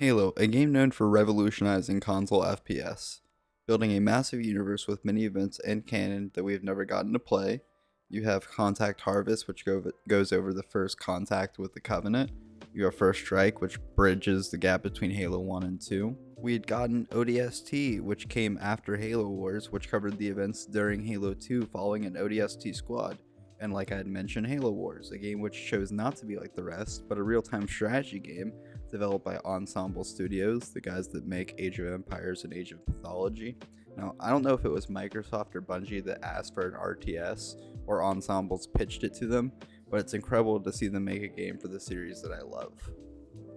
Halo, a game known for revolutionizing console FPS, building a massive universe with many events and canon that we have never gotten to play. You have Contact Harvest, which goes over the first contact with the Covenant. You have First Strike, which bridges the gap between Halo 1 and 2. We had gotten ODST, which came after Halo Wars, which covered the events during Halo 2 following an ODST squad. And like I had mentioned, Halo Wars, a game which chose not to be like the rest, but a real-time strategy game developed by Ensemble Studios, the guys that make Age of Empires and Age of Mythology. Now, I don't know if it was Microsoft or Bungie that asked for an RTS, or Ensembles pitched it to them, but it's incredible to see them make a game for the series that I love.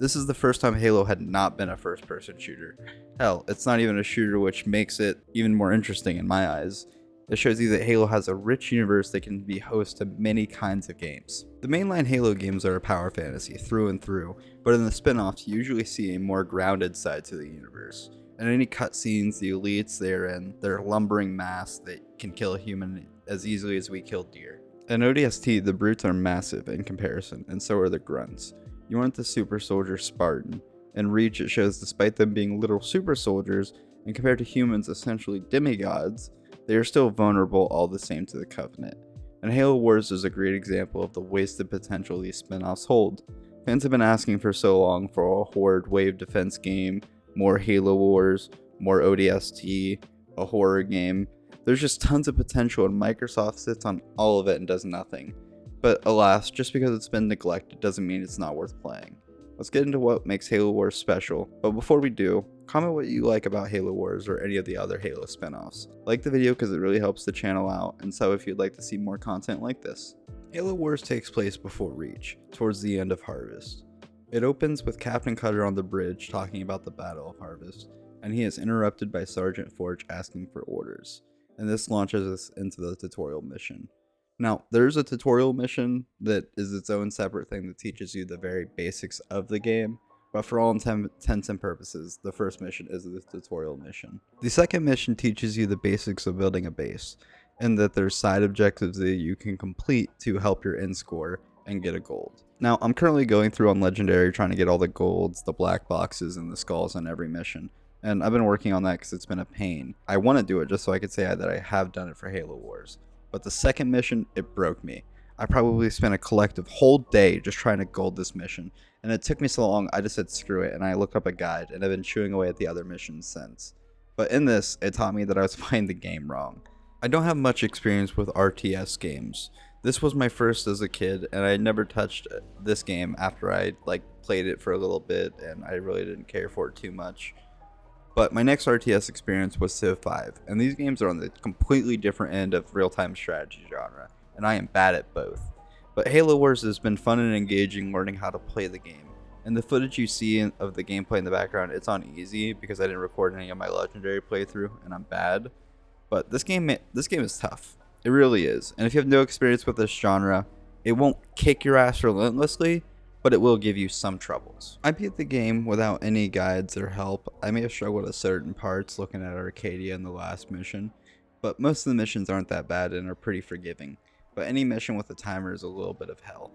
This is the first time Halo had not been a first-person shooter. Hell, it's not even a shooter, which makes it even more interesting in my eyes. It shows you that Halo has a rich universe that can be host to many kinds of games. The mainline Halo games are a power fantasy through and through, but in the spin-offs you usually see a more grounded side to the universe. In any cutscenes, the elites they're in, they're a lumbering mass that can kill a human as easily as we kill deer. In ODST, the brutes are massive in comparison, and so are the grunts. You aren't the super soldier Spartan. In Reach, it shows despite them being literal super soldiers, and compared to humans essentially demigods, they are still vulnerable all the same to the Covenant. And Halo Wars is a great example of the wasted potential these spin-offs hold. Fans have been asking for so long for a horde wave defense game, more Halo Wars, more ODST, a horror game. There's just tons of potential and Microsoft sits on all of it and does nothing. But alas, just because it's been neglected doesn't mean it's not worth playing. Let's get into what makes Halo Wars special, but before we do, comment what you like about Halo Wars or any of the other Halo spin-offs. Like the video because it really helps the channel out, and so if you'd like to see more content like this. Halo Wars takes place before Reach, towards the end of Harvest. It opens with Captain Cutter on the bridge talking about the Battle of Harvest, and he is interrupted by Sergeant Forge asking for orders, and this launches us into the tutorial mission. Now, there's a tutorial mission that is its own separate thing that teaches you the very basics of the game, but for all intents and purposes, the first mission is the tutorial mission. The second mission teaches you the basics of building a base, and that there's side objectives that you can complete to help your end score and get a gold. Now, I'm currently going through on Legendary trying to get all the golds, the black boxes, and the skulls on every mission, and I've been working on that because it's been a pain. I want to do it just so I could say that I have done it for Halo Wars. But the second mission, it broke me. I probably spent a collective whole day just trying to gold this mission, and it took me so long I just said screw it and I looked up a guide and I've been chewing away at the other missions since. But in this, it taught me that I was playing the game wrong. I don't have much experience with RTS games. This was my first as a kid, and I had never touched this game after I played it for a little bit and I really didn't care for it too much. But my next RTS experience was Civ 5, and these games are on the completely different end of real-time strategy genre, and I am bad at both. But Halo Wars has been fun and engaging learning how to play the game, and the footage you see of the gameplay in the background, it's on easy because I didn't record any of my Legendary playthrough, and I'm bad. But this game is tough. It really is, and if you have no experience with this genre, it won't kick your ass relentlessly, but it will give you some troubles. I beat the game without any guides or help. I may have struggled at certain parts looking at Arcadia in the last mission, but most of the missions aren't that bad and are pretty forgiving. But any mission with a timer is a little bit of hell.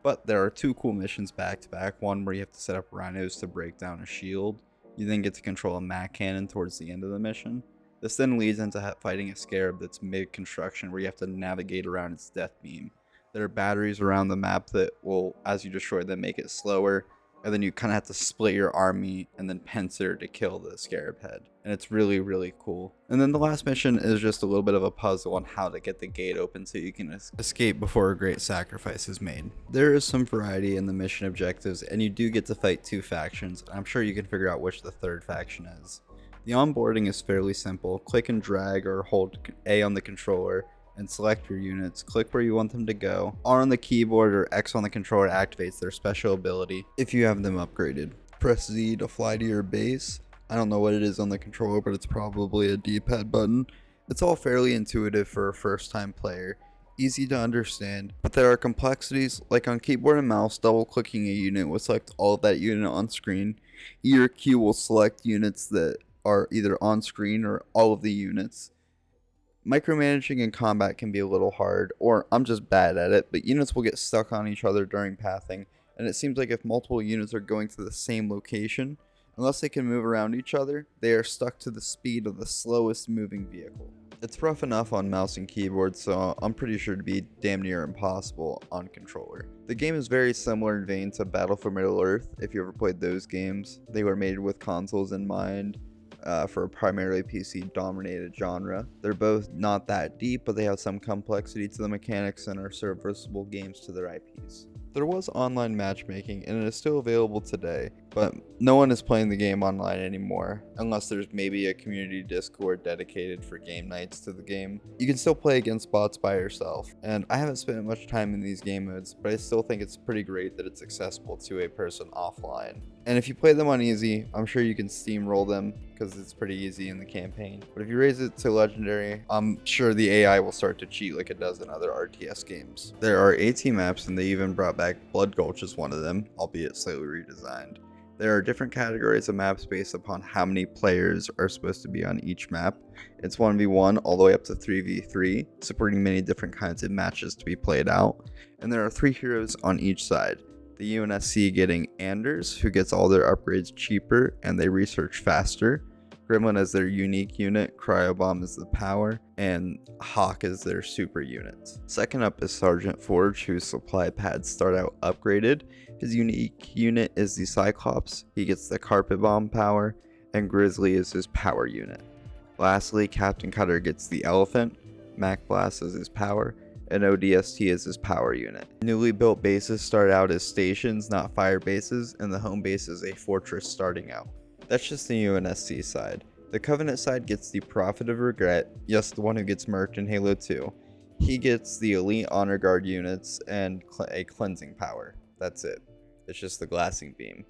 But there are two cool missions back to back, one where you have to set up rhinos to break down a shield. You then get to control a Mac cannon towards the end of the mission. This then leads into fighting a scarab that's mid-construction where you have to navigate around its death beam. There are batteries around the map that will, as you destroy them, make it slower, and then you kind of have to split your army and then pincer to kill the scarab head, and it's really, really cool. And then the last mission is just a little bit of a puzzle on how to get the gate open so you can escape before a great sacrifice is made. There is some variety in the mission objectives, and you do get to fight two factions. I'm sure you can figure out which the third faction is. The onboarding is fairly simple. Click and drag or hold A on the controller and select your units, click where you want them to go. R on the keyboard or X on the controller activates their special ability if you have them upgraded. Press Z to fly to your base. I don't know what it is on the controller, but it's probably a D-pad button. It's all fairly intuitive for a first time player, easy to understand, but there are complexities like on keyboard and mouse, double clicking a unit will select all of that unit on screen. E or Q will select units that are either on screen or all of the units. Micromanaging in combat can be a little hard, or I'm just bad at it, but units will get stuck on each other during pathing, and it seems like if multiple units are going to the same location, Unless they can move around each other, they are stuck to the speed of the slowest moving vehicle. It's rough enough on mouse and keyboard, so I'm pretty sure to be damn near impossible on controller. The game is very similar in vein to Battle for Middle-earth, if you ever played those games. They were made with consoles in mind, for a primarily PC-dominated genre. They're both not that deep, but they have some complexity to the mechanics and are serviceable games to their IPs. There was online matchmaking, and it is still available today, but no one is playing the game online anymore, unless there's maybe a community Discord dedicated for game nights to the game. You can still play against bots by yourself, and I haven't spent much time in these game modes, but I still think it's pretty great that it's accessible to a person offline. And if you play them on easy, I'm sure you can steamroll them, because it's pretty easy in the campaign. But if you raise it to legendary, I'm sure the AI will start to cheat like it does in other RTS games. There are 18 maps, and they even brought back Blood Gulch as one of them, albeit slightly redesigned. There are different categories of maps based upon how many players are supposed to be on each map. It's 1v1 all the way up to 3v3, supporting many different kinds of matches to be played out. And there are 3 heroes on each side. The UNSC getting Anders, who gets all their upgrades cheaper and they research faster. Gremlin is their unique unit, Cryobomb is the power, and Hawk is their super unit. Second up is Sergeant Forge, whose supply pads start out upgraded. His unique unit is the Cyclops, he gets the Carpet Bomb power, and Grizzly is his power unit. Lastly, Captain Cutter gets the Elephant, Mac Blast is his power, and ODST is his power unit. Newly built bases start out as stations, not fire bases, and the home base is a fortress starting out. That's just the UNSC side. The Covenant side gets the Prophet of Regret, yes, the one who gets murked in Halo 2. He gets the Elite Honor Guard units and a cleansing power. That's it. It's just the glassing beam.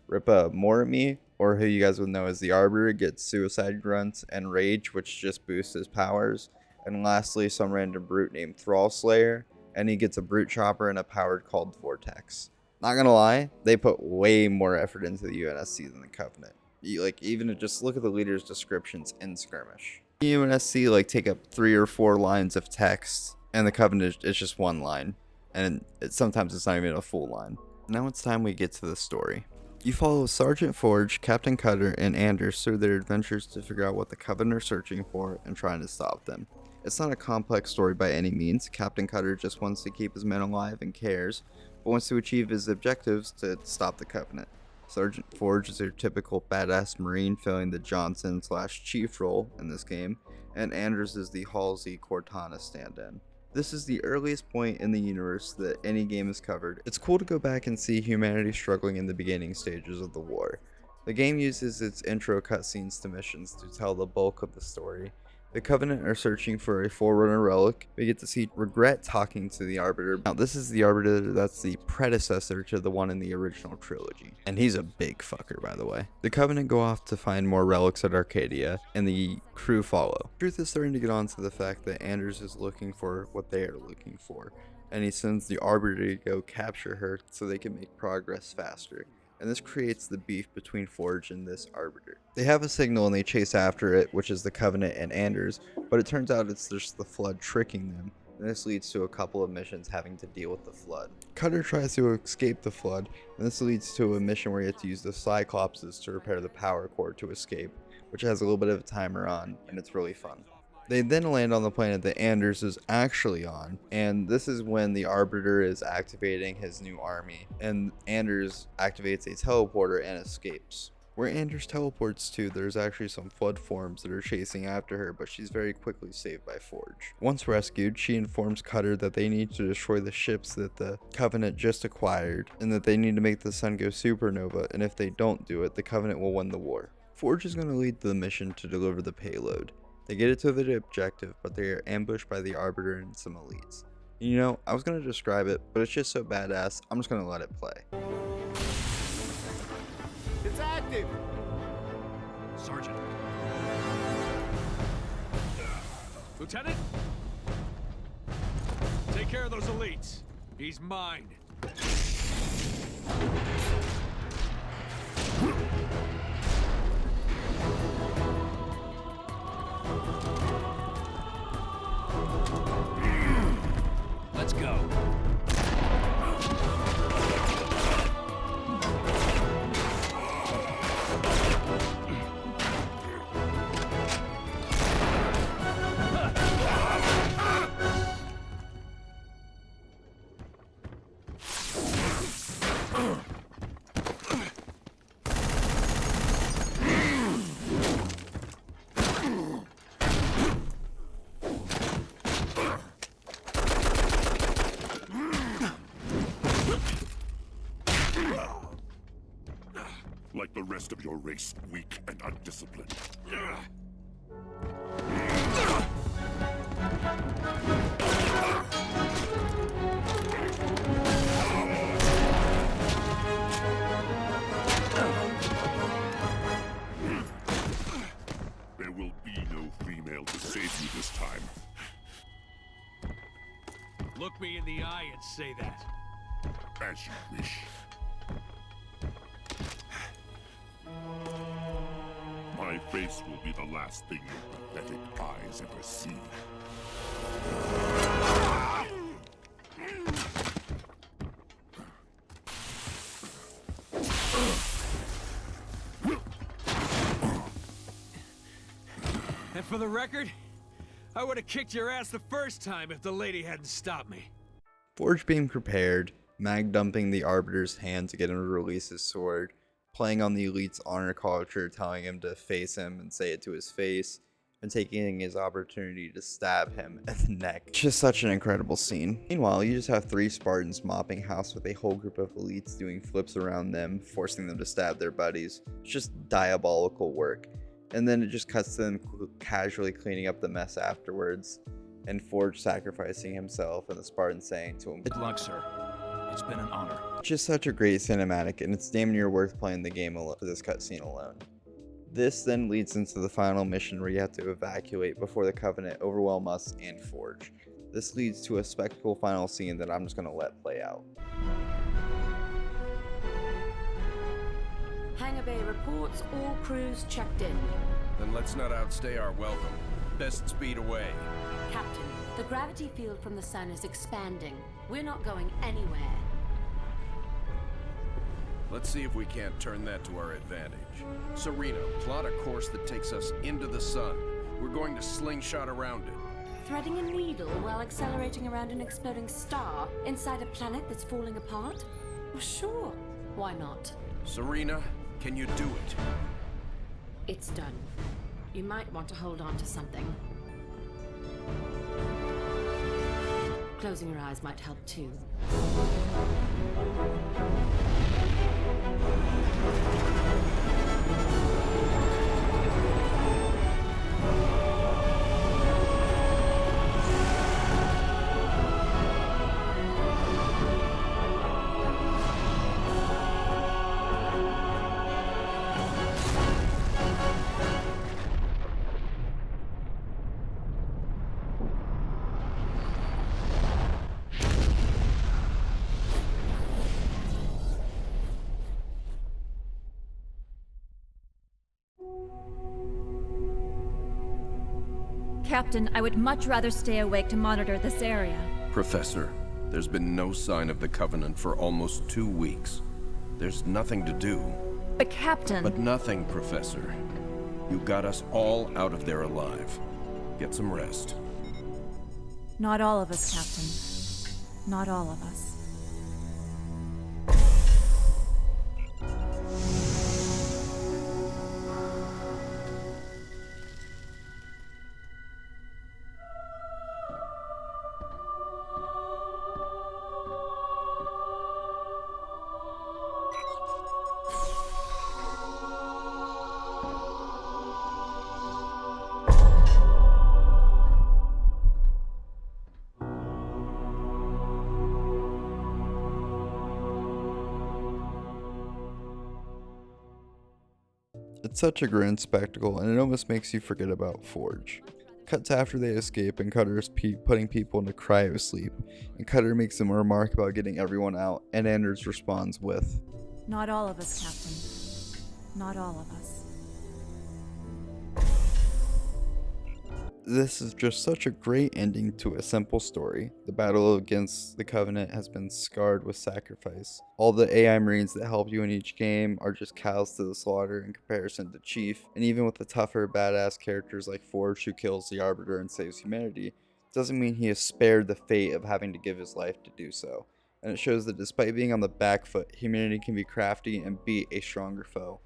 Ripa Morimi, or who you guys would know as the Arbiter, gets Suicide Grunt and Rage, which just boosts his powers. And lastly, some random brute named Thrall Slayer, and he gets a brute chopper and a powered called Vortex. Not gonna lie, they put way more effort into the UNSC than the Covenant. Even just look at the leaders' descriptions in Skirmish. The UNSC take up 3 or 4 lines of text, and the Covenant is just 1 line, and sometimes it's not even a full line. Now it's time we get to the story. You follow Sergeant Forge, Captain Cutter, and Anders through their adventures to figure out what the Covenant are searching for and trying to stop them. It's not a complex story by any means. Captain Cutter just wants to keep his men alive and cares, but wants to achieve his objectives to stop the Covenant. Sergeant Forge is your typical badass Marine filling the Johnson/Chief role in this game, and Anders is the Halsey Cortana stand-in. This is the earliest point in the universe that any game is covered. It's cool to go back and see humanity struggling in the beginning stages of the war. The game uses its intro cutscenes to missions to tell the bulk of the story. The Covenant are searching for a Forerunner relic. We get to see Regret talking to the Arbiter. Now, this is the Arbiter that's the predecessor to the one in the original trilogy. And he's a big fucker, by the way. The Covenant go off to find more relics at Arcadia, and the crew follow. Truth is starting to get on to the fact that Anders is looking for what they are looking for, and he sends the Arbiter to go capture her so they can make progress faster. And this creates the beef between Forge and this Arbiter. They have a signal and they chase after it, which is the Covenant and Anders, but it turns out it's just the Flood tricking them, and this leads to a couple of missions having to deal with the Flood. Cutter tries to escape the Flood, and this leads to a mission where you have to use the Cyclopses to repair the power core to escape, which has a little bit of a timer on, and it's really fun. They then land on the planet that Anders is actually on, and this is when the Arbiter is activating his new army, and Anders activates a teleporter and escapes. Where Anders teleports to, there's actually some Flood forms that are chasing after her, but she's very quickly saved by Forge. Once rescued, she informs Cutter that they need to destroy the ships that the Covenant just acquired, and that they need to make the sun go supernova, and if they don't do it, the Covenant will win the war. Forge is going to lead the mission to deliver the payload. They get it to the objective, but they are ambushed by the Arbiter and some elites. You know, I was going to describe it, but it's just so badass, I'm just going to let it play. It's active! Sergeant. Lieutenant? Take care of those elites. He's mine. Let's go. make the rest of your race weak and undisciplined. There will be no female to save you this time. Look me in the eye and say that. As you wish. My face will be the last thing your pathetic eyes ever see. And for the record, I would have kicked your ass the first time if the lady hadn't stopped me. Forge being prepared, mag dumping the Arbiter's hand to get him to release his sword, playing on the Elite's honor culture, telling him to face him and say it to his face, and taking his opportunity to stab him in the neck. Just such an incredible scene. Meanwhile, you just have 3 Spartans mopping house with a whole group of elites doing flips around them, forcing them to stab their buddies. It's just diabolical work. And then it just cuts to them casually cleaning up the mess afterwards, and Forge sacrificing himself, and the Spartan saying to him, Good luck, sir. It's been an honor. just such a great cinematic, and it's damn near worth playing the game for this cutscene alone. This then leads into the final mission where you have to evacuate before the Covenant overwhelm us and Forge. This leads to a spectacle final scene that I'm just going to let play out. Hangar Bay reports all crews checked in. Then let's not outstay our welcome. Best speed away. Captain, the gravity field from the sun is expanding. We're not going anywhere. Let's see if we can't turn that to our advantage. Serena, plot a course that takes us into the sun. We're going to slingshot around it. Threading a needle while accelerating around an exploding star inside a planet that's falling apart? Well, sure. Why not? Serena, can you do it? It's done. You might want to hold on to something. Closing your eyes might help too. Captain, I would much rather stay awake to monitor this area. Professor, there's been no sign of the Covenant for almost 2 weeks. There's nothing to do. But Captain... But nothing, Professor. You got us all out of there alive. Get some rest. Not all of us, Captain. Not all of us. It's such a grand spectacle, and it almost makes you forget about Forge. Cuts after they escape, and Cutter is putting people into cryosleep, and Cutter makes them a remark about getting everyone out, and Anders responds with, Not all of us, Captain. Not all of us. This is just such a great ending to a simple story. The battle against the Covenant has been scarred with sacrifice. All the AI Marines that help you in each game are just cows to the slaughter in comparison to Chief, and even with the tougher, badass characters like Forge who kills the Arbiter and saves humanity, doesn't mean he is spared the fate of having to give his life to do so. And it shows that despite being on the back foot, humanity can be crafty and beat a stronger foe.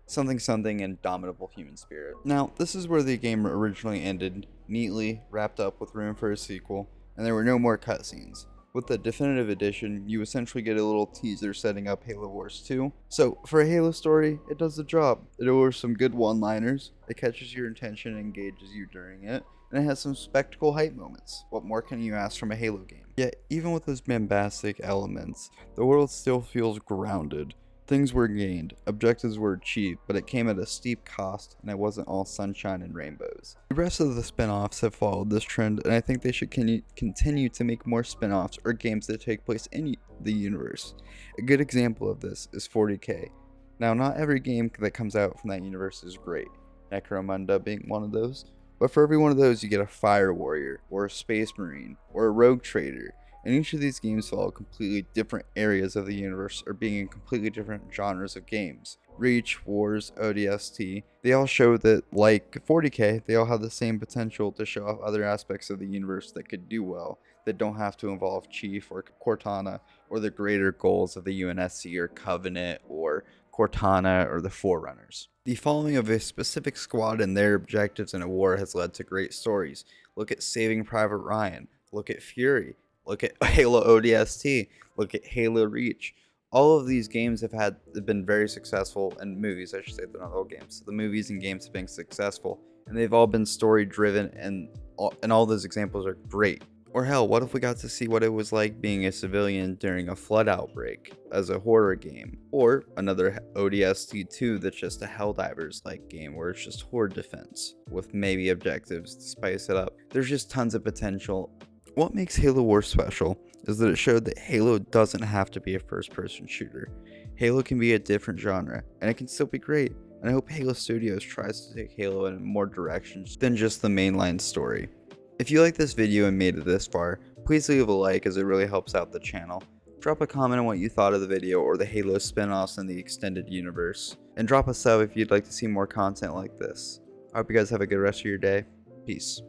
Something indomitable human spirit. Now, this is where the game originally ended, neatly wrapped up with room for a sequel, and there were no more cutscenes. With the Definitive Edition, you essentially get a little teaser setting up Halo Wars 2. So, for a Halo story, it does the job. It delivers some good one-liners, it catches your attention and engages you during it, and it has some spectacle hype moments. What more can you ask from a Halo game? Yet, even with those bombastic elements, the world still feels grounded. Things were gained, objectives were achieved, but it came at a steep cost, and it wasn't all sunshine and rainbows. The rest of the spin-offs have followed this trend, and I think they should continue to make more spin-offs or games that take place in the universe. A good example of this is 40K. Now, not every game that comes out from that universe is great, Necromunda being one of those, but for every one of those you get a Fire Warrior, or a Space Marine, or a Rogue Trader. And each of these games follow completely different areas of the universe or being in completely different genres of games. Reach, Wars, ODST, they all show that, like 40K, they all have the same potential to show off other aspects of the universe that could do well, that don't have to involve Chief or Cortana, or the greater goals of the UNSC or Covenant or Cortana or the Forerunners. The following of a specific squad and their objectives in a war has led to great stories. Look at Saving Private Ryan, look at Fury, look at Halo ODST, look at Halo Reach. All of these games have been very successful, and movies, I should say, they're not all games. The movies and games have been successful, and they've all been story driven, and all those examples are great. Or hell, what if we got to see what it was like being a civilian during a flood outbreak as a horror game? Or another ODST 2 that's just a Helldivers-like game where it's just horde defense, with maybe objectives to spice it up. There's just tons of potential. What makes Halo Wars special is that it showed that Halo doesn't have to be a first-person shooter. Halo can be a different genre, and it can still be great, and I hope Halo Studios tries to take Halo in more directions than just the mainline story. If you like this video and made it this far, please leave a like as it really helps out the channel. Drop a comment on what you thought of the video or the Halo spin-offs in the extended universe, and drop a sub if you'd like to see more content like this. I hope you guys have a good rest of your day. Peace.